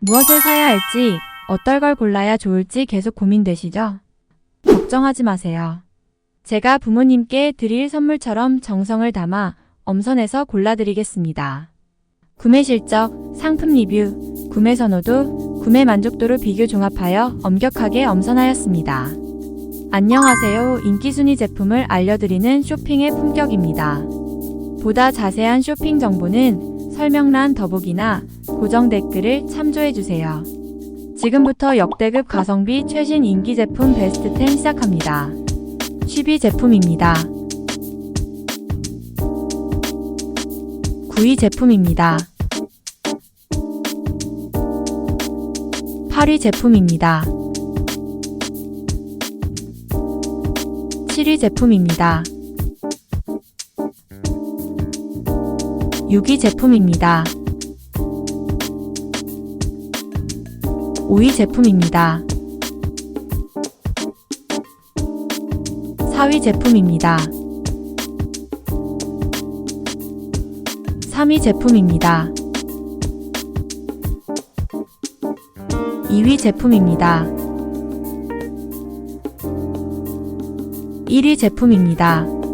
무엇을 사야 할지, 어떨 걸 골라야 좋을지 계속 고민되시죠? 걱정하지 마세요. 제가 부모님께 드릴 선물처럼 정성을 담아 엄선해서 골라드리겠습니다. 구매 실적, 상품 리뷰, 구매 선호도, 구매 만족도를 비교 종합하여 엄격하게 엄선하였습니다. 안녕하세요. 인기순위 제품을 알려드리는 쇼핑의 품격입니다. 보다 자세한 쇼핑 정보는 설명란 더보기나 고정 댓글을 참조해주세요. 지금부터 역대급 가성비 최신 인기 제품 베스트 10 시작합니다. 10위 제품입니다. 9위 제품입니다. 8위 제품입니다. 7위 제품입니다. 6위 제품입니다. 5위 제품입니다. 4위 제품입니다. 3위 제품입니다. 2위 제품입니다. 1위 제품입니다.